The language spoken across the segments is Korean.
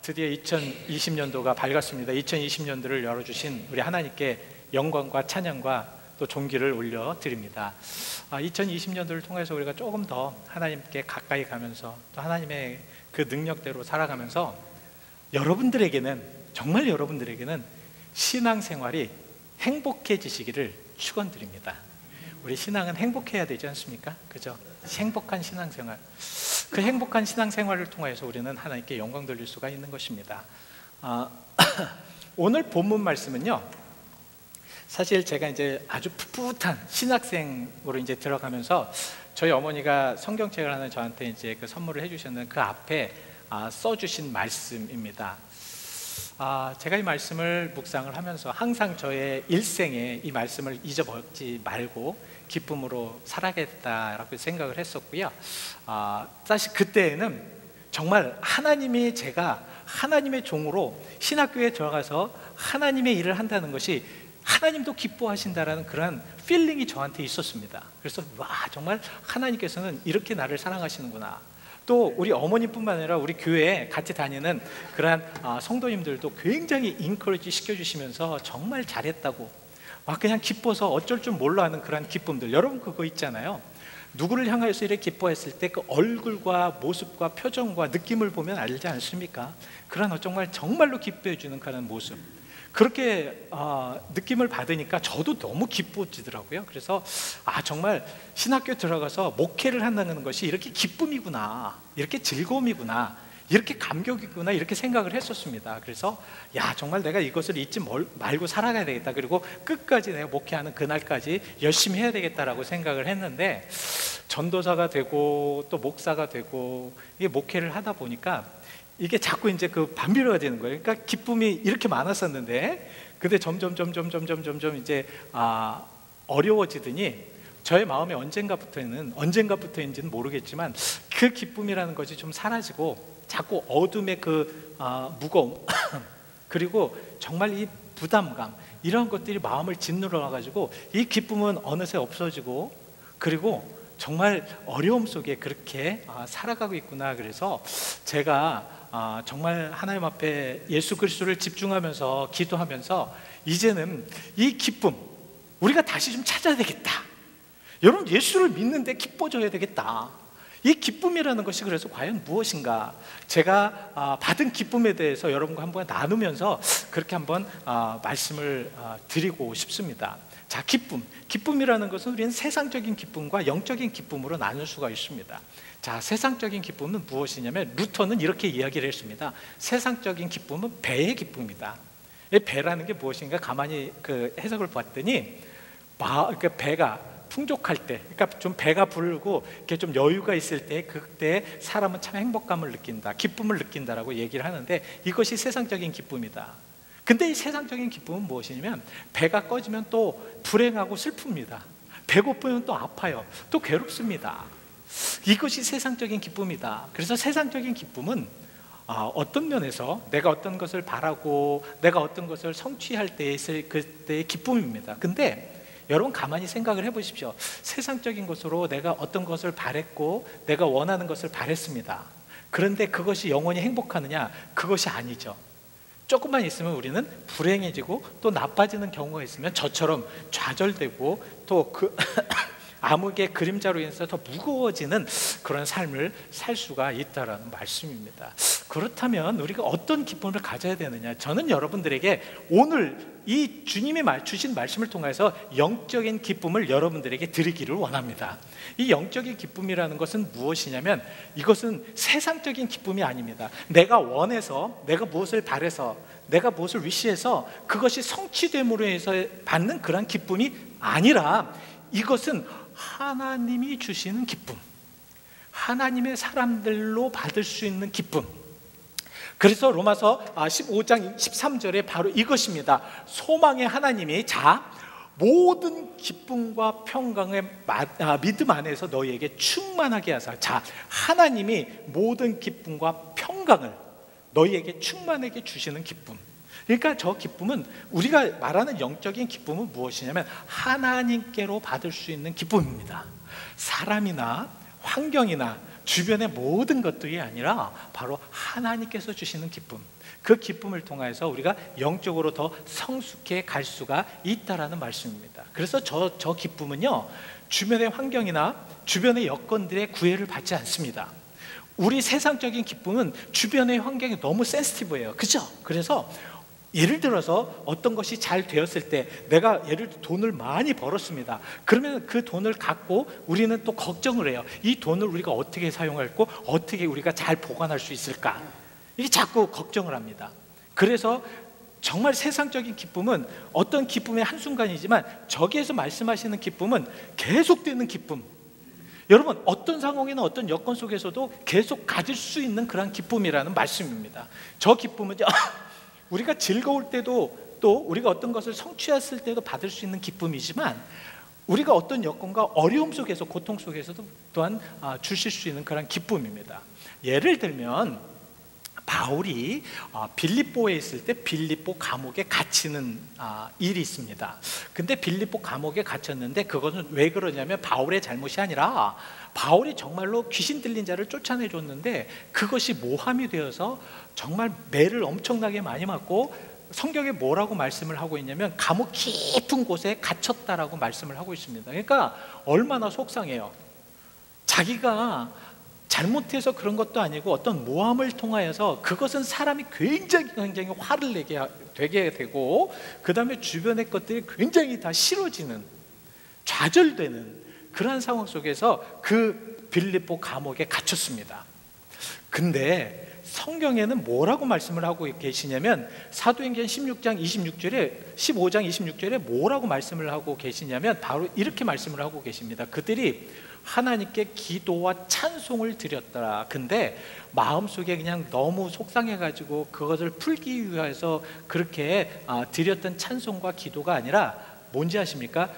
드디어 2020년도가 밝았습니다. 2020년도를 열어주신 우리 하나님께 영광과 찬양과 또 존귀를 올려드립니다. 2020년도를 통해서 우리가 조금 더 하나님께 가까이 가면서 또 하나님의 그 능력대로 살아가면서 여러분들에게는, 정말 여러분들에게는 신앙생활이 행복해지시기를 축원드립니다. 우리 신앙은 행복해야 되지 않습니까? 그죠? 행복한 신앙생활, 그 행복한 신앙생활을 통해서 우리는 하나님께 영광 돌릴 수가 있는 것입니다. 오늘 본문 말씀은요, 사실 제가 이제 아주 풋풋한 신학생으로 이제 들어가면서 저희 어머니가 성경책을 하나 저한테 이제 그 선물을 해주셨는 그 앞에 써주신 말씀입니다. 제가 이 말씀을 묵상을 하면서 항상 저의 일생에 이 말씀을 잊어버리지 말고 기쁨으로 살아야겠다라고 생각을 했었고요. 사실 그때에는 정말 하나님이, 제가 하나님의 종으로 신학교에 들어가서 하나님의 일을 한다는 것이 하나님도 기뻐하신다라는 그런 필링이 저한테 있었습니다. 그래서 정말 하나님께서는 이렇게 나를 사랑하시는구나. 또 우리 어머니뿐만 아니라 우리 교회에 같이 다니는 그러한 성도님들도 굉장히 인커리지 시켜주시면서 정말 잘했다고 그냥 기뻐서 어쩔 줄 몰라 하는 그런 기쁨들, 여러분 그거 있잖아요. 누구를 향하여서 이렇게 기뻐했을 때 그 얼굴과 모습과 표정과 느낌을 보면 알지 않습니까? 그런 정말로 기뻐해 주는 그런 모습, 그렇게 느낌을 받으니까 저도 너무 기뻐지더라고요. 그래서 정말 신학교 들어가서 목회를 한다는 것이 이렇게 기쁨이구나, 이렇게 즐거움이구나, 이렇게 감격이구나, 이렇게 생각을 했었습니다. 그래서 정말 내가 이것을 잊지 말고 살아가야 되겠다, 그리고 끝까지 내가 목회하는 그날까지 열심히 해야 되겠다라고 생각을 했는데, 전도사가 되고 또 목사가 되고 이게 목회를 하다 보니까 이게 자꾸 이제 그 반비례가 되는 거예요. 그러니까 기쁨이 이렇게 많았었는데, 근데 점점 이제 어려워지더니 저의 마음에 언젠가부터인지는 모르겠지만 그 기쁨이라는 것이 좀 사라지고 자꾸 어둠의 그 무거움 그리고 정말 이 부담감, 이런 것들이 마음을 짓누러 와가지고 이 기쁨은 어느새 없어지고, 그리고 정말 어려움 속에 그렇게 살아가고 있구나. 그래서 제가 정말 하나님 앞에 예수 그리스도를 집중하면서 기도하면서 이제는 이 기쁨 우리가 다시 좀 찾아야 되겠다. 여러분, 예수를 믿는데 기뻐져야 되겠다. 이 기쁨이라는 것이 그래서 과연 무엇인가? 제가 받은 기쁨에 대해서 여러분과 한번 나누면서 그렇게 한번 말씀을 드리고 싶습니다. 자, 기쁨이라는 것은 우리는 세상적인 기쁨과 영적인 기쁨으로 나눌 수가 있습니다. 자, 세상적인 기쁨은 무엇이냐면 루터는 이렇게 이야기를 했습니다. 세상적인 기쁨은 배의 기쁨이다. 이 배라는 게 무엇인가 가만히 그 해석을 봤더니 배가 풍족할 때, 그러니까 좀 배가 부르고 이렇게 좀 여유가 있을 때, 그때 사람은 참 행복감을 느낀다, 기쁨을 느낀다라고 얘기를 하는데, 이것이 세상적인 기쁨이다. 근데 이 세상적인 기쁨은 무엇이냐면 배가 꺼지면 또 불행하고 슬픕니다. 배고프면 또 아파요. 또 괴롭습니다. 이것이 세상적인 기쁨이다. 그래서 세상적인 기쁨은 어떤 면에서 내가 어떤 것을 바라고 내가 어떤 것을 성취할 때의 그때의 기쁨입니다. 근데 여러분 가만히 생각을 해보십시오. 세상적인 것으로 내가 어떤 것을 바랬고 내가 원하는 것을 바랬습니다. 그런데 그것이 영원히 행복하느냐? 그것이 아니죠. 조금만 있으면 우리는 불행해지고 또 나빠지는 경우가 있으면 저처럼 좌절되고 또 그 암흑의 그림자로 인해서 더 무거워지는 그런 삶을 살 수가 있다라는 말씀입니다. 그렇다면 우리가 어떤 기쁨을 가져야 되느냐? 저는 여러분들에게 오늘 이 주님이 주신 말씀을 통해서 영적인 기쁨을 여러분들에게 드리기를 원합니다. 이 영적인 기쁨이라는 것은 무엇이냐면 이것은 세상적인 기쁨이 아닙니다. 내가 원해서, 내가 무엇을 바래서, 내가 무엇을 위시해서 그것이 성취됨으로 해서 받는 그런 기쁨이 아니라, 이것은 하나님이 주시는 기쁨, 하나님의 사람들로 받을 수 있는 기쁨. 그래서 로마서 15장 13절에 바로 이것입니다. 소망의 하나님이 모든 기쁨과 평강의 믿음 안에서 너희에게 충만하게 하사. 하나님이 모든 기쁨과 평강을 너희에게 충만하게 주시는 기쁨. 그러니까 저 기쁨은, 우리가 말하는 영적인 기쁨은 무엇이냐면 하나님께로 받을 수 있는 기쁨입니다. 사람이나 환경이나 주변의 모든 것들이 아니라 바로 하나님께서 주시는 기쁨, 그 기쁨을 통해서 우리가 영적으로 더 성숙해 갈 수가 있다라는 말씀입니다. 그래서 저 기쁨은요, 주변의 환경이나 주변의 여건들의 구애를 받지 않습니다. 우리 세상적인 기쁨은 주변의 환경이 너무 센시티브해요. 그죠? 그래서 예를 들어서 어떤 것이 잘 되었을 때, 내가 예를 들어 돈을 많이 벌었습니다. 그러면 그 돈을 갖고 우리는 또 걱정을 해요. 이 돈을 우리가 어떻게 사용할고 어떻게 우리가 잘 보관할 수 있을까, 이게 자꾸 걱정을 합니다. 그래서 정말 세상적인 기쁨은 어떤 기쁨의 한순간이지만, 저기에서 말씀하시는 기쁨은 계속되는 기쁨, 여러분 어떤 상황이나 어떤 여건 속에서도 계속 가질 수 있는 그런 기쁨이라는 말씀입니다. 저 기쁨은 우리가 즐거울 때도, 또 우리가 어떤 것을 성취했을 때도 받을 수 있는 기쁨이지만, 우리가 어떤 여건과 어려움 속에서, 고통 속에서도 또한 주실 수 있는 그런 기쁨입니다. 예를 들면 바울이 빌립보에 있을 때 빌립보 감옥에 갇히는 일이 있습니다. 근데 빌립보 감옥에 갇혔는데, 그것은 왜 그러냐면 바울의 잘못이 아니라 바울이 정말로 귀신 들린 자를 쫓아내줬는데 그것이 모함이 되어서 정말 매를 엄청나게 많이 맞고, 성경에 뭐라고 말씀을 하고 있냐면 감옥 깊은 곳에 갇혔다라고 말씀을 하고 있습니다. 그러니까 얼마나 속상해요. 자기가 잘못해서 그런 것도 아니고 어떤 모함을 통하여서 그것은 사람이 굉장히 화를 되게 되고, 그 다음에 주변의 것들이 굉장히 다 싫어지는, 좌절되는 그러한 상황 속에서 그 빌립보 감옥에 갇혔습니다. 근데 성경에는 뭐라고 말씀을 하고 계시냐면, 사도행전 16장 26절에 15장 26절에 뭐라고 말씀을 하고 계시냐면 바로 이렇게 말씀을 하고 계십니다. 그들이 하나님께 기도와 찬송을 드렸더라. 근데 마음속에 그냥 너무 속상해가지고 그것을 풀기 위해서 그렇게 드렸던 찬송과 기도가 아니라 뭔지 아십니까?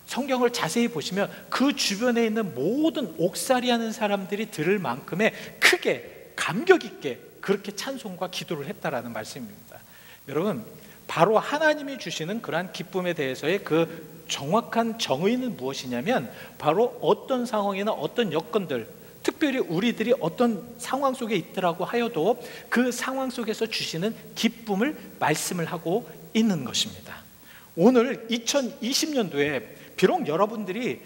성경을 자세히 보시면 그 주변에 있는 모든 옥살이 하는 사람들이 들을 만큼의 크게 감격 있게 그렇게 찬송과 기도를 했다라는 말씀입니다. 여러분, 바로 하나님이 주시는 그러한 기쁨에 대해서의 그 정확한 정의는 무엇이냐면, 바로 어떤 상황이나 어떤 여건들, 특별히 우리들이 어떤 상황 속에 있더라고 하여도 그 상황 속에서 주시는 기쁨을 말씀을 하고 있는 것입니다. 오늘 2020년도에 비록 여러분들이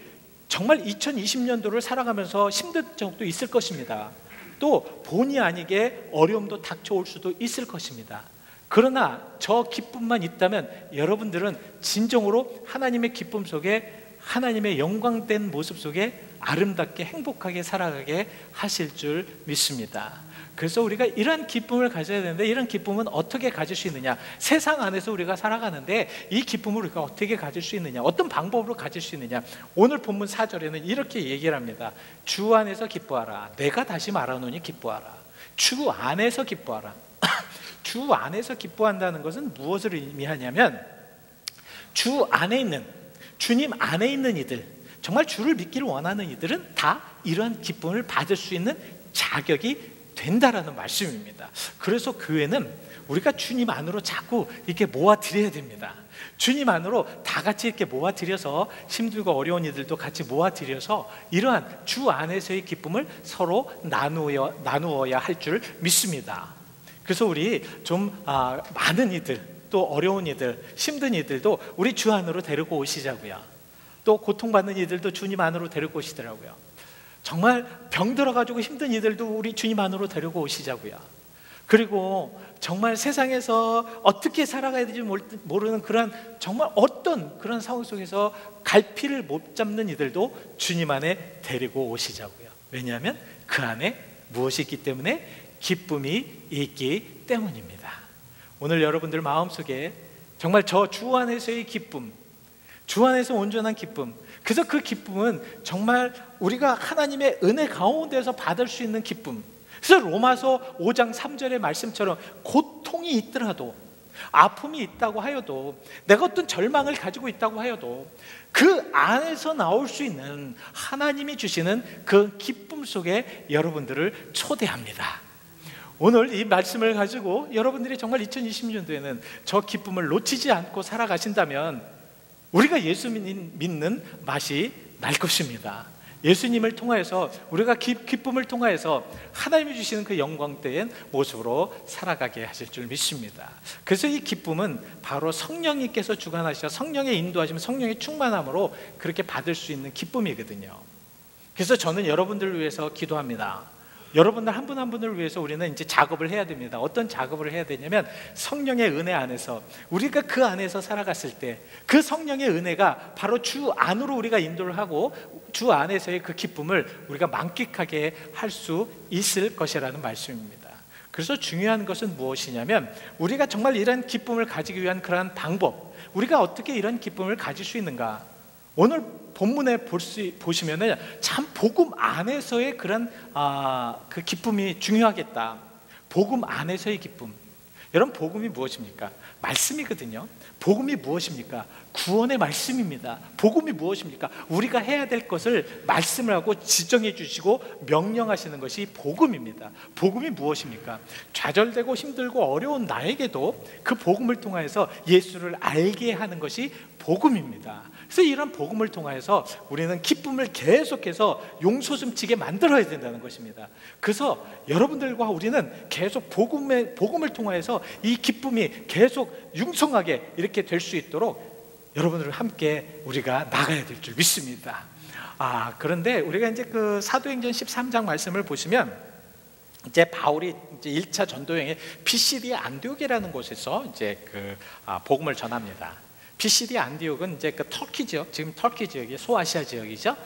정말 2020년도를 살아가면서 힘든 적도 있을 것입니다. 또 본의 아니게 어려움도 닥쳐올 수도 있을 것입니다. 그러나 저 기쁨만 있다면 여러분들은 진정으로 하나님의 기쁨 속에, 하나님의 영광된 모습 속에 아름답게 행복하게 살아가게 하실 줄 믿습니다. 그래서 우리가 이런 기쁨을 가져야 되는데, 이런 기쁨은 어떻게 가질 수 있느냐? 세상 안에서 우리가 살아가는데 이 기쁨을 우리가 어떻게 가질 수 있느냐? 어떤 방법으로 가질 수 있느냐? 오늘 본문 4절에는 이렇게 얘기를 합니다. 주 안에서 기뻐하라. 내가 다시 말하노니 기뻐하라. 주 안에서 기뻐하라. 주 안에서 기뻐한다는 것은 무엇을 의미하냐면, 주 안에 있는, 주님 안에 있는 이들, 정말 주를 믿기를 원하는 이들은 다 이러한 기쁨을 받을 수 있는 자격이 된다라는 말씀입니다. 그래서 교회는 우리가 주님 안으로 자꾸 이렇게 모아드려야 됩니다. 주님 안으로 다 같이 이렇게 모아드려서, 힘들고 어려운 이들도 같이 모아드려서 이러한 주 안에서의 기쁨을 서로 나누어야 할 줄 믿습니다. 그래서 우리 좀 많은 이들, 또 어려운 이들, 힘든 이들도 우리 주 안으로 데리고 오시자고요. 또 고통받는 이들도 주님 안으로 데리고 오시더라고요. 정말 병 들어가지고 힘든 이들도 우리 주님 안으로 데리고 오시자고요. 그리고 정말 세상에서 어떻게 살아가야 될지 모르는 그런, 정말 어떤 그런 상황 속에서 갈피를 못 잡는 이들도 주님 안에 데리고 오시자고요. 왜냐하면 그 안에 무엇이 있기 때문에? 기쁨이 있기 때문입니다. 오늘 여러분들 마음속에 정말 저 주 안에서의 기쁨, 주 안에서 온전한 기쁨, 그래서 그 기쁨은 정말 우리가 하나님의 은혜 가운데서 받을 수 있는 기쁨. 그래서 로마서 5장 3절의 말씀처럼 고통이 있더라도, 아픔이 있다고 하여도, 내가 어떤 절망을 가지고 있다고 하여도 그 안에서 나올 수 있는 하나님이 주시는 그 기쁨 속에 여러분들을 초대합니다. 오늘 이 말씀을 가지고 여러분들이 정말 2020년도에는 저 기쁨을 놓치지 않고 살아가신다면 우리가 예수 믿는 맛이 날 것입니다. 예수님을 통하여서 우리가 기쁨을 통하여서 하나님이 주시는 그 영광된 모습으로 살아가게 하실 줄 믿습니다. 그래서 이 기쁨은 바로 성령님께서 주관하셔 성령의 인도하시면 성령의 충만함으로 그렇게 받을 수 있는 기쁨이거든요. 그래서 저는 여러분들을 위해서 기도합니다. 여러분들 한 분 한 분을 위해서 우리는 이제 작업을 해야 됩니다. 어떤 작업을 해야 되냐면 성령의 은혜 안에서 우리가 그 안에서 살아갔을 때 그 성령의 은혜가 바로 주 안으로 우리가 인도를 하고 주 안에서의 그 기쁨을 우리가 만끽하게 할 수 있을 것이라는 말씀입니다. 그래서 중요한 것은 무엇이냐면 우리가 정말 이런 기쁨을 가지기 위한 그러한 방법, 우리가 어떻게 이런 기쁨을 가질 수 있는가. 오늘 본문에 보시면은 참 복음 안에서의 그런 그 기쁨이 중요하겠다. 복음 안에서의 기쁨. 여러분, 복음이 무엇입니까? 말씀이거든요. 복음이 무엇입니까? 구원의 말씀입니다. 복음이 무엇입니까? 우리가 해야 될 것을 말씀을 하고 지정해 주시고 명령하시는 것이 복음입니다. 복음이 무엇입니까? 좌절되고 힘들고 어려운 나에게도 그 복음을 통해서 예수를 알게 하는 것이 복음입니다. 그래서 이런 복음을 통해서 우리는 기쁨을 계속해서 용솟음치게 만들어야 된다는 것입니다. 그래서 여러분들과 우리는 계속 복음을 통해서 이 기쁨이 계속 융성하게 이렇게 될 수 있도록 여러분들과 함께 우리가 나가야 될 줄 믿습니다. 그런데 우리가 이제 그 사도행전 13장 말씀을 보시면 이제 바울이 이제 1차 전도여행에 피시디아 안디옥이라는 곳에서 이제 그 복음을 전합니다. 피시디 안디옥은 이제 그 터키 지역, 지금 터키 지역이 소아시아 지역이죠.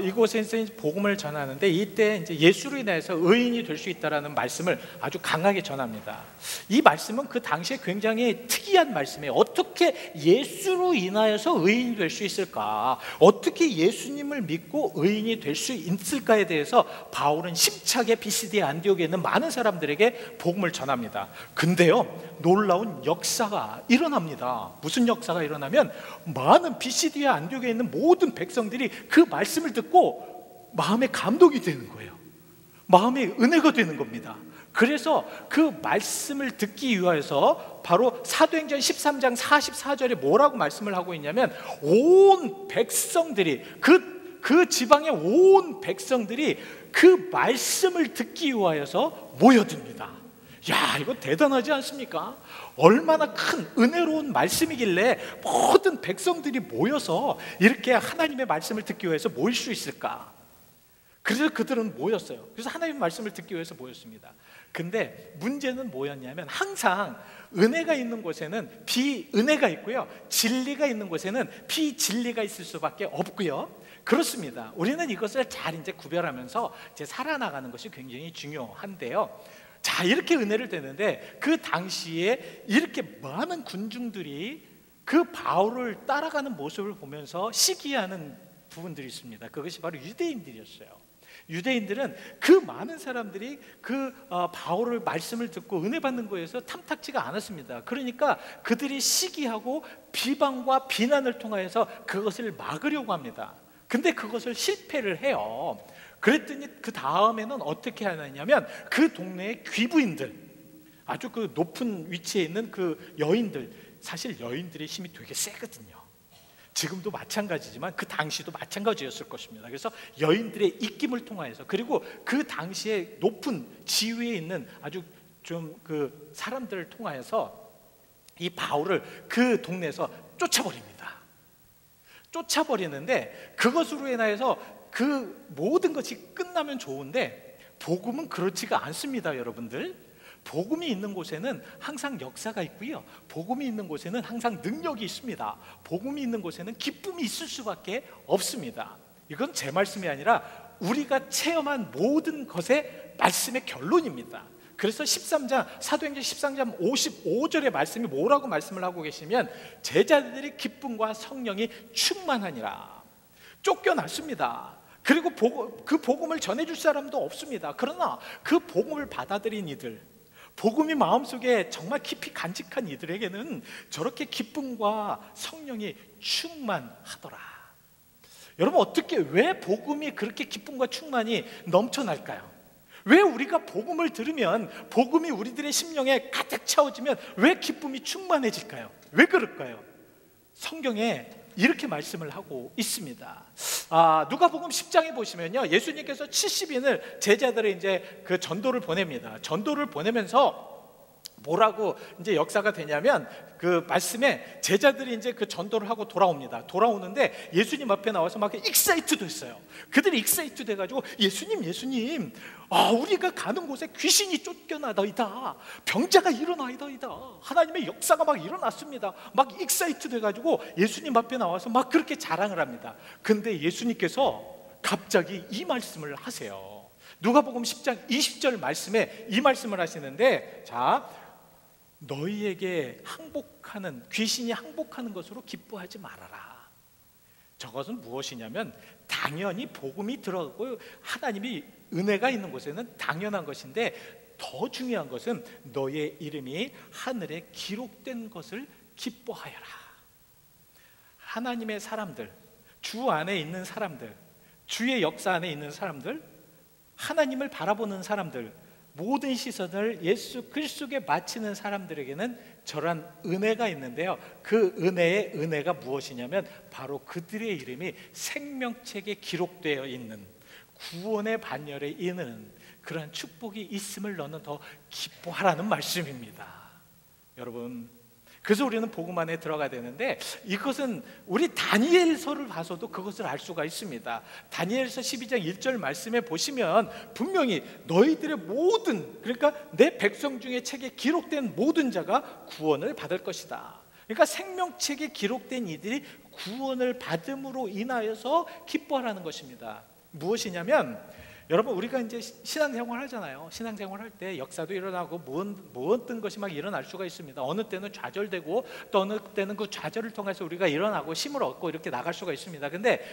이곳에서 이제 복음을 전하는데 이때 이제 예수로 인해서 의인이 될 수 있다라는 말씀을 아주 강하게 전합니다. 이 말씀은 그 당시에 굉장히 특이한 말씀이에요. 어떻게 예수로 인하여서 의인이 될 수 있을까? 어떻게 예수님을 믿고 의인이 될 수 있을까에 대해서 바울은 힘차게 피시디 안디옥에 있는 많은 사람들에게 복음을 전합니다. 근데요, 놀라운 역사가 일어납니다. 무슨 역사가 일어나면 많은 피시디아 안디옥에 있는 모든 백성들이 그 말씀을 듣고 마음에 감동이 되는 거예요. 마음에 은혜가 되는 겁니다. 그래서 그 말씀을 듣기 위하여서 바로 사도행전 13장 44절에 뭐라고 말씀을 하고 있냐면 온 백성들이 그 지방의 온 백성들이 그 말씀을 듣기 위하여서 모여듭니다. 야, 이거 대단하지 않습니까? 얼마나 큰 은혜로운 말씀이길래 모든 백성들이 모여서 이렇게 하나님의 말씀을 듣기 위해서 모일 수 있을까? 그래서 그들은 모였어요. 그래서 하나님의 말씀을 듣기 위해서 모였습니다. 근데 문제는 뭐였냐면 항상 은혜가 있는 곳에는 비은혜가 있고요, 진리가 있는 곳에는 비진리가 있을 수밖에 없고요. 그렇습니다. 우리는 이것을 잘 이제 구별하면서 이제 살아나가는 것이 굉장히 중요한데요. 자, 이렇게 은혜를 되는데 그 당시에 이렇게 많은 군중들이 그 바울을 따라가는 모습을 보면서 시기하는 부분들이 있습니다. 그것이 바로 유대인들이었어요. 유대인들은 그 많은 사람들이 그 바울의 말씀을 듣고 은혜 받는 거에서 탐탁지가 않았습니다. 그러니까 그들이 시기하고 비방과 비난을 통하여서 그것을 막으려고 합니다. 근데 그것을 실패를 해요. 그랬더니 그 다음에는 어떻게 하느냐면 그 동네의 귀부인들, 아주 그 높은 위치에 있는 그 여인들, 사실 여인들의 힘이 되게 세거든요. 지금도 마찬가지지만 그 당시도 마찬가지였을 것입니다. 그래서 여인들의 입김을 통하여서, 그리고 그 당시에 높은 지위에 있는 아주 좀 그 사람들을 통하여서 이 바울을 그 동네에서 쫓아버립니다. 쫓아버리는데 그것으로 인하여서 그 모든 것이 끝나면 좋은데 복음은 그렇지가 않습니다. 여러분들, 복음이 있는 곳에는 항상 역사가 있고요, 복음이 있는 곳에는 항상 능력이 있습니다. 복음이 있는 곳에는 기쁨이 있을 수밖에 없습니다. 이건 제 말씀이 아니라 우리가 체험한 모든 것의 말씀의 결론입니다. 그래서 사도행전 13장 55절의 말씀이 뭐라고 말씀을 하고 계시면 제자들이 기쁨과 성령이 충만하니라. 쫓겨났습니다. 그리고 그 복음을 전해줄 사람도 없습니다. 그러나 그 복음을 받아들인 이들, 복음이 마음속에 정말 깊이 간직한 이들에게는 저렇게 기쁨과 성령이 충만하더라. 여러분, 왜 복음이 그렇게 기쁨과 충만이 넘쳐날까요? 왜 우리가 복음을 들으면, 복음이 우리들의 심령에 가득 차오지면 왜 기쁨이 충만해질까요? 왜 그럴까요? 성경에 이렇게 말씀을 하고 있습니다. 누가복음 10장에 보시면요, 예수님께서 70인을 제자들의 이제 그 전도를 보냅니다. 전도를 보내면서 뭐라고 이제 역사가 되냐면, 그 말씀에 제자들이 이제 그 전도를 하고 돌아옵니다. 돌아오는데 예수님 앞에 나와서 막 익사이트도 했어요. 그들이 익사이트 돼가지고 예수님 우리가 가는 곳에 귀신이 쫓겨나더이다, 병자가 일어나이더이다, 하나님의 역사가 막 일어났습니다. 막 익사이트 돼가지고 예수님 앞에 나와서 막 그렇게 자랑을 합니다. 근데 예수님께서 갑자기 이 말씀을 하세요. 누가복음 10장 20절 말씀에 이 말씀을 하시는데, 너희에게 항복하는, 귀신이 항복하는 것으로 기뻐하지 말아라. 저것은 무엇이냐면, 당연히 복음이 들어가고 하나님이 은혜가 있는 곳에는 당연한 것인데, 더 중요한 것은 너희의 이름이 하늘에 기록된 것을 기뻐하여라. 하나님의 사람들, 주 안에 있는 사람들, 주의 역사 안에 있는 사람들, 하나님을 바라보는 사람들, 모든 시선을 예수 그리스도에 바치는 사람들에게는 저러한 은혜가 있는데요, 그 은혜의 은혜가 무엇이냐면 바로 그들의 이름이 생명책에 기록되어 있는, 구원의 반열에 있는 그런 축복이 있음을 너는 더 기뻐하라는 말씀입니다. 여러분, 그래서 우리는 복음 안에 들어가야 되는데, 이것은 우리 다니엘서를 봐서도 그것을 알 수가 있습니다. 다니엘서 12장 1절 말씀에 보시면 분명히 너희들의 모든, 그러니까 내 백성 중에 책에 기록된 모든 자가 구원을 받을 것이다. 그러니까 생명책에 기록된 이들이 구원을 받음으로 인하여서 기뻐하라는 것입니다. 무엇이냐면, 여러분, 우리가 이제 신앙생활 하잖아요. 신앙생활 할 때 역사도 일어나고 모든 것이 막 일어날 수가 있습니다. 어느 때는 좌절되고 또 어느 때는 그 좌절을 통해서 우리가 일어나고 힘을 얻고 이렇게 나갈 수가 있습니다. 근데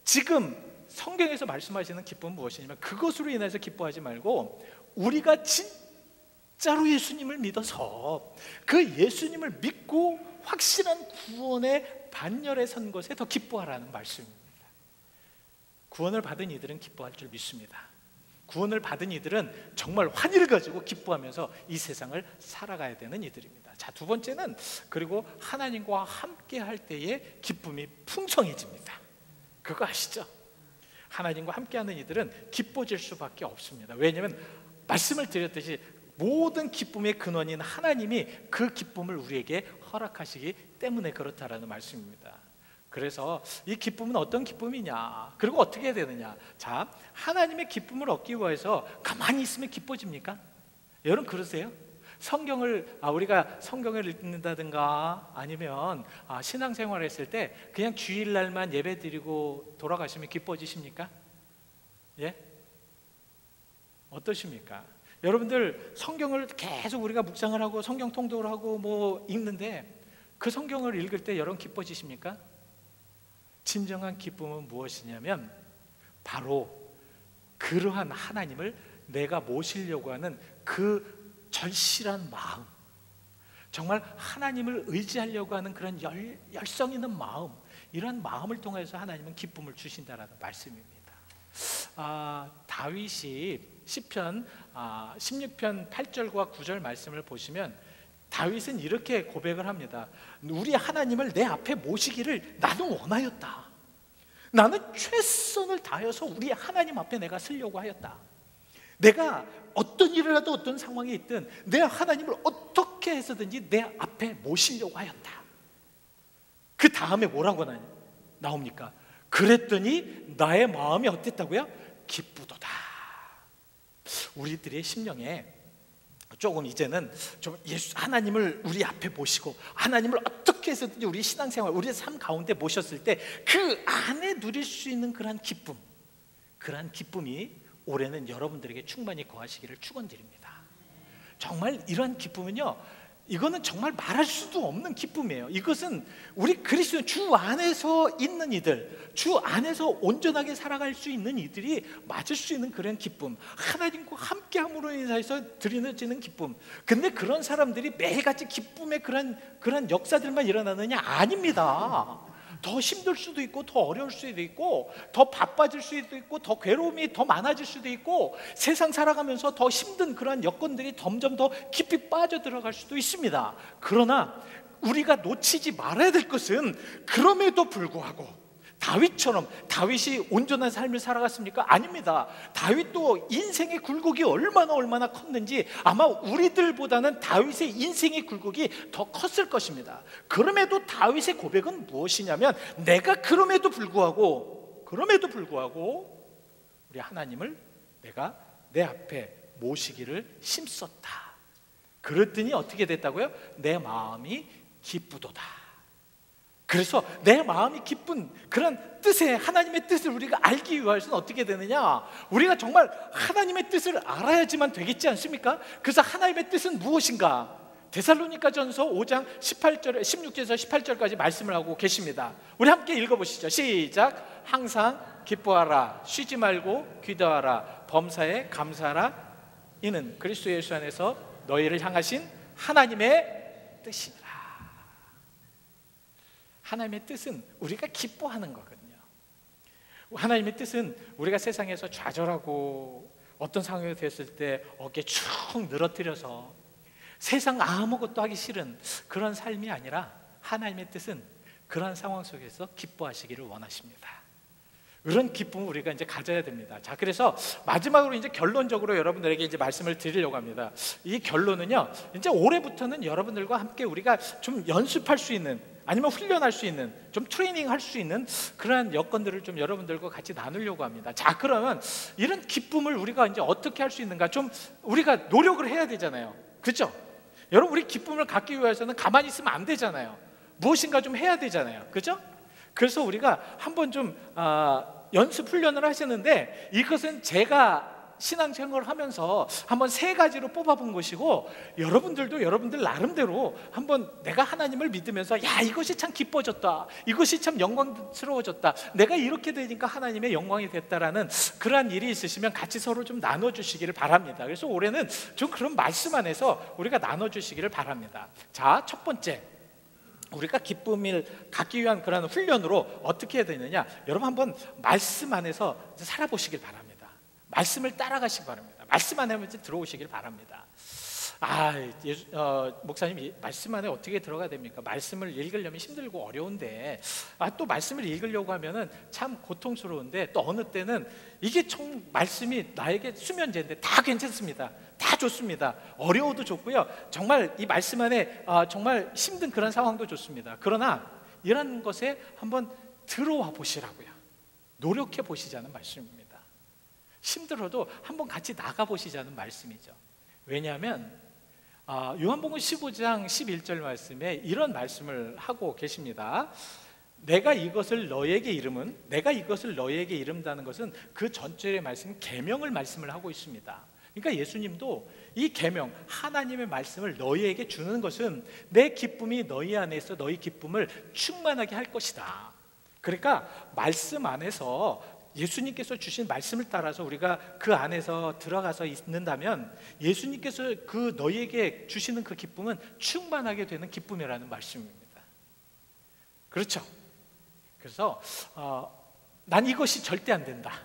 지금 성경에서 말씀하시는 기쁨은 무엇이냐면, 그것으로 인해서 기뻐하지 말고 우리가 진짜로 예수님을 믿어서 그 예수님을 믿고 확실한 구원의 반열에 선 것에 더 기뻐하라는 말씀입니다. 구원을 받은 이들은 기뻐할 줄 믿습니다. 구원을 받은 이들은 정말 환희를 가지고 기뻐하면서 이 세상을 살아가야 되는 이들입니다. 자, 두 번째는, 그리고 하나님과 함께 할 때의 기쁨이 풍성해집니다. 그거 아시죠? 하나님과 함께하는 이들은 기뻐질 수밖에 없습니다. 왜냐하면 말씀을 드렸듯이 모든 기쁨의 근원인 하나님이 그 기쁨을 우리에게 허락하시기 때문에 그렇다라는 말씀입니다. 그래서 이 기쁨은 어떤 기쁨이냐, 그리고 어떻게 해야 되느냐. 자, 하나님의 기쁨을 얻기 위해서 가만히 있으면 기뻐집니까? 여러분 그러세요? 우리가 성경을 읽는다든가 아니면 신앙생활 했을 때 그냥 주일날만 예배 드리고 돌아가시면 기뻐지십니까? 예? 어떠십니까? 여러분들 성경을 계속 우리가 묵상을 하고 성경 통독을 하고 뭐 읽는데, 그 성경을 읽을 때 여러분 기뻐지십니까? 진정한 기쁨은 무엇이냐면 바로 그러한 하나님을 내가 모시려고 하는 그 절실한 마음, 정말 하나님을 의지하려고 하는 그런 열성 있는 마음, 이런 마음을 통해서 하나님은 기쁨을 주신다라는 말씀입니다. 다윗이 시편 16편 8절과 9절 말씀을 보시면 다윗은 이렇게 고백을 합니다. 우리 하나님을 내 앞에 모시기를 나는 원하였다. 나는 최선을 다해서 우리 하나님 앞에 내가 서려고 하였다. 내가 어떤 일을 하든 어떤 상황에 있든 내 하나님을 어떻게 해서든지 내 앞에 모시려고 하였다. 그 다음에 뭐라고 나옵니까? 그랬더니 나의 마음이 어땠다고요? 기쁘도다. 우리들의 심령에 조금 이제는 좀 하나님을 우리 앞에 모시고 하나님을 어떻게 해서든지 우리 신앙생활, 우리의 삶 가운데 모셨을 때 그 안에 누릴 수 있는 그러한 기쁨, 그러한 기쁨이 올해는 여러분들에게 충만히 거하시기를 축원드립니다. 정말 이러한 기쁨은요, 이거는 정말 말할 수도 없는 기쁨이에요. 이것은 우리 그리스도 주 안에서 있는 이들, 주 안에서 온전하게 살아갈 수 있는 이들이 맞을 수 있는 그런 기쁨, 하나님과 함께함으로 인해서 드리는 기쁨. 근데 그런 사람들이 매일같이 기쁨의 그런 역사들만 일어나느냐? 아닙니다. 더 힘들 수도 있고 더 어려울 수도 있고 더 바빠질 수도 있고 더 괴로움이 더 많아질 수도 있고 세상 살아가면서 더 힘든 그런 여건들이 점점 더 깊이 빠져들어갈 수도 있습니다. 그러나 우리가 놓치지 말아야 될 것은, 그럼에도 불구하고 다윗처럼, 다윗이 온전한 삶을 살아갔습니까? 아닙니다. 다윗도 인생의 굴곡이 얼마나 컸는지 아마 우리들보다는 다윗의 인생의 굴곡이 더 컸을 것입니다. 그럼에도 다윗의 고백은 무엇이냐면, 내가 그럼에도 불구하고 우리 하나님을 내가 내 앞에 모시기를 힘썼다. 그랬더니 어떻게 됐다고요? 내 마음이 기쁘도다. 그래서 내 마음이 기쁜 그런 뜻의, 하나님의 뜻을 우리가 알기 위해서는 어떻게 되느냐? 우리가 정말 하나님의 뜻을 알아야지만 되겠지 않습니까? 그래서 하나님의 뜻은 무엇인가? 데살로니가전서 5장 16절에서 18절까지 말씀을 하고 계십니다. 우리 함께 읽어보시죠. 시작. 항상 기뻐하라, 쉬지 말고 기도하라, 범사에 감사하라. 이는 그리스도 예수 안에서 너희를 향하신 하나님의 뜻이니라. 하나님의 뜻은 우리가 기뻐하는 거거든요. 하나님의 뜻은 우리가 세상에서 좌절하고 어떤 상황이 됐을 때 어깨 축 늘어뜨려서 세상 아무것도 하기 싫은 그런 삶이 아니라, 하나님의 뜻은 그런 상황 속에서 기뻐하시기를 원하십니다. 그런 기쁨을 우리가 이제 가져야 됩니다. 자, 그래서 마지막으로 이제 결론적으로 여러분들에게 이제 말씀을 드리려고 합니다. 이 결론은요, 이제 올해부터는 여러분들과 함께 우리가 좀 연습할 수 있는, 아니면 훈련할 수 있는, 좀 트레이닝 할 수 있는 그러한 여건들을 좀 여러분들과 같이 나누려고 합니다. 자, 그러면 이런 기쁨을 우리가 이제 어떻게 할 수 있는가? 좀 우리가 노력을 해야 되잖아요. 그렇죠? 여러분, 우리 기쁨을 갖기 위해서는 가만히 있으면 안 되잖아요. 무엇인가 좀 해야 되잖아요. 그렇죠? 그래서 우리가 한번 좀 연습 훈련을 하시는데, 이것은 제가 신앙생활을 하면서 한번 3가지로 뽑아본 것이고, 여러분들도 여러분들 나름대로 한번 내가 하나님을 믿으면서, 야, 이것이 참 기뻐졌다, 이것이 참 영광스러워졌다, 내가 이렇게 되니까 하나님의 영광이 됐다라는 그러한 일이 있으시면 같이 서로 좀 나눠주시기를 바랍니다. 그래서 올해는 좀 그런 말씀 안에서 우리가 나눠주시기를 바랍니다. 자, 첫 번째, 우리가 기쁨을 갖기 위한 그런 훈련으로 어떻게 해야 되느냐? 여러분, 한번 말씀 안에서 살아보시길 바랍니다. 말씀을 따라가시기 바랍니다. 말씀 안에 들어오시길 바랍니다. 목사님, 말씀 안에 어떻게 들어가야 됩니까? 말씀을 읽으려면 힘들고 어려운데, 또 말씀을 읽으려고 하면은 참 고통스러운데, 또 어느 때는 이게 정 말씀이 나에게 수면제인데 다 괜찮습니다. 다 좋습니다. 어려워도 좋고요, 정말 이 말씀 안에 정말 힘든 그런 상황도 좋습니다. 그러나 이런 것에 한번 들어와 보시라고요. 노력해 보시자는 말씀입니다. 힘들어도 한번 같이 나가 보시자는 말씀이죠. 왜냐하면 요한복음 15장 11절 말씀에 이런 말씀을 하고 계십니다. 내가 이것을 너에게 이른다는 것은 그 전절의 말씀, 계명을 말씀을 하고 있습니다. 그러니까 예수님도 이 계명, 하나님의 말씀을 너희에게 주는 것은 내 기쁨이 너희 안에서 너희 기쁨을 충만하게 할 것이다. 그러니까 말씀 안에서 예수님께서 주신 말씀을 따라서 우리가 그 안에서 들어가서 있는다면, 예수님께서 그 너희에게 주시는 그 기쁨은 충만하게 되는 기쁨이라는 말씀입니다. 그렇죠? 그래서 난 이것이 절대 안 된다,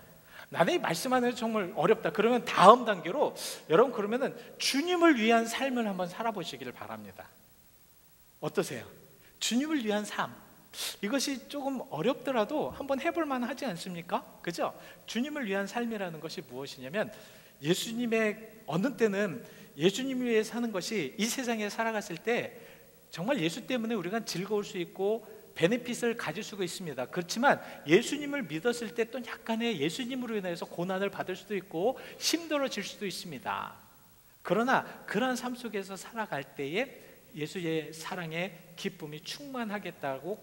나는 이 말씀 안에서 정말 어렵다, 그러면 다음 단계로 여러분, 그러면은 주님을 위한 삶을 한번 살아보시기를 바랍니다. 어떠세요? 주님을 위한 삶, 이것이 조금 어렵더라도 한번 해볼 만하지 않습니까? 그죠? 주님을 위한 삶이라는 것이 무엇이냐면, 예수님의, 어느 때는 예수님을 위해 사는 것이 이 세상에 살아갔을 때 정말 예수 때문에 우리가 즐거울 수 있고 베네핏을 가질 수가 있습니다. 그렇지만 예수님을 믿었을 때 또 약간의 예수님으로 인해서 고난을 받을 수도 있고 힘들어질 수도 있습니다. 그러나 그러한 삶 속에서 살아갈 때에 예수의 사랑의 기쁨이 충만하겠다고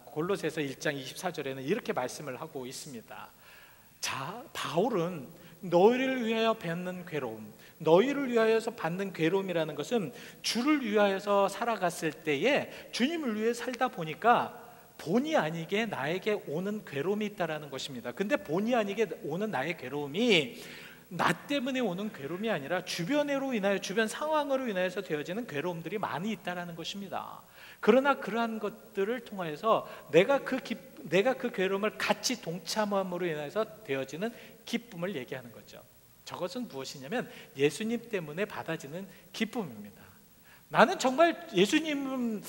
골로새서 1장 24절에는 이렇게 말씀을 하고 있습니다. 자, 바울은 너희를 위하여 받는 괴로움, 너희를 위하여서 받는 괴로움이라는 것은 주를 위하여서 살아갔을 때에 주님을 위해 살다 보니까 본의 아니게 나에게 오는 괴로움이 있다라는 것입니다. 근데 본의 아니게 오는 나의 괴로움이 나 때문에 오는 괴로움이 아니라 주변 상황으로 인하여서 되어지는 괴로움들이 많이 있다라는 것입니다. 그러나 그러한 것들을 통하여서 내가 그 괴로움을 같이 동참함으로 인해서 되어지는 기쁨을 얘기하는 거죠. 저것은 무엇이냐면 예수님 때문에 받아지는 기쁨입니다. 나는 정말 예수님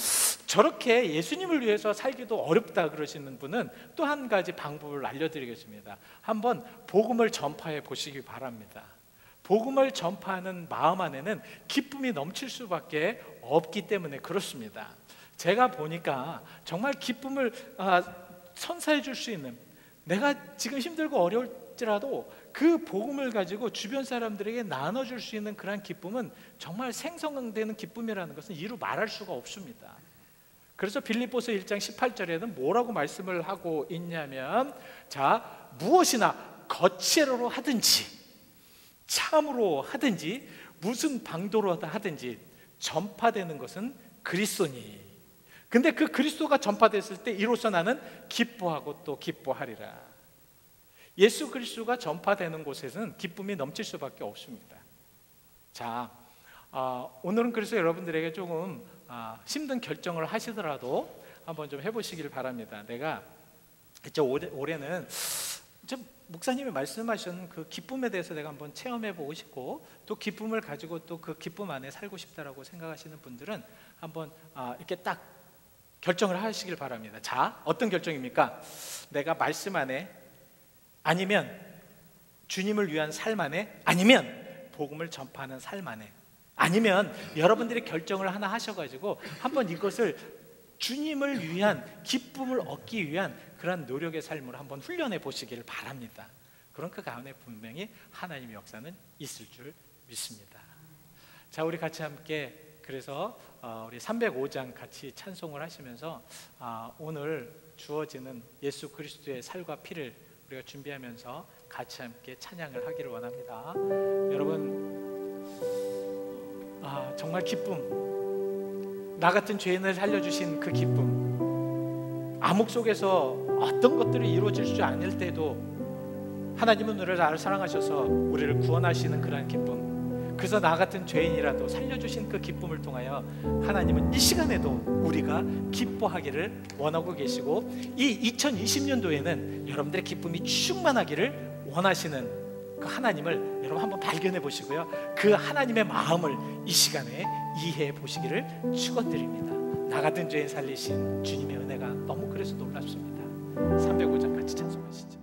저렇게 예수님을 위해서 살기도 어렵다 그러시는 분은 또 한 가지 방법을 알려드리겠습니다. 한번 복음을 전파해 보시기 바랍니다. 복음을 전파하는 마음 안에는 기쁨이 넘칠 수밖에 없기 때문에 그렇습니다. 제가 보니까 정말 기쁨을 선사해 줄 수 있는, 내가 지금 힘들고 어려울지라도 그 복음을 가지고 주변 사람들에게 나눠줄 수 있는 그런 기쁨은 정말 생성되는 기쁨이라는 것은 이루 말할 수가 없습니다. 그래서 빌립보서 1장 18절에는 뭐라고 말씀을 하고 있냐면, 자, 무엇이나 거체로 하든지 참으로 하든지 무슨 방도로 하든지 전파되는 것은 그리스도니. 근데 그 그리스도가 전파됐을 때 이로써 나는 기뻐하고 또 기뻐하리라. 예수 그리스도가 전파되는 곳에서는 기쁨이 넘칠 수밖에 없습니다. 자, 오늘은 그래서 여러분들에게 조금 힘든 결정을 하시더라도 한번 좀 해보시길 바랍니다. 내가 올해는 목사님이 말씀하신 그 기쁨에 대해서 내가 한번 체험해보고 싶고, 또 기쁨을 가지고 또 그 기쁨 안에 살고 싶다라고 생각하시는 분들은 한번 이렇게 딱 결정을 하시길 바랍니다. 자, 어떤 결정입니까? 내가 말씀 안에, 아니면 주님을 위한 삶 안에, 아니면 복음을 전파하는 삶 안에, 아니면 여러분들이 결정을 하나 하셔가지고 한번 이것을 주님을 위한 기쁨을 얻기 위한 그런 노력의 삶으로 한번 훈련해 보시기를 바랍니다. 그런 그 가운데 분명히 하나님의 역사는 있을 줄 믿습니다. 자, 우리 같이 함께 그래서 우리 305장 같이 찬송을 하시면서 오늘 주어지는 예수 그리스도의 살과 피를 우리가 준비하면서 같이 함께 찬양을 하기를 원합니다. 여러분, 정말 기쁨, 나 같은 죄인을 살려주신 그 기쁨, 암흑 속에서 어떤 것들이 이루어질 줄 아닐 때도 하나님은 우리를 나를 사랑하셔서 우리를 구원하시는 그런 기쁨, 그래서 나 같은 죄인이라도 살려주신 그 기쁨을 통하여 하나님은 이 시간에도 우리가 기뻐하기를 원하고 계시고, 이 2020년도에는 여러분들의 기쁨이 충만하기를 원하시는 그 하나님을 여러분 한번 발견해 보시고요, 그 하나님의 마음을 이 시간에 이해해 보시기를 축원드립니다. 나 같은 죄인 살리신 주님의 은혜가 너무 그래서 놀랍습니다. 305장 같이 찬송하시죠.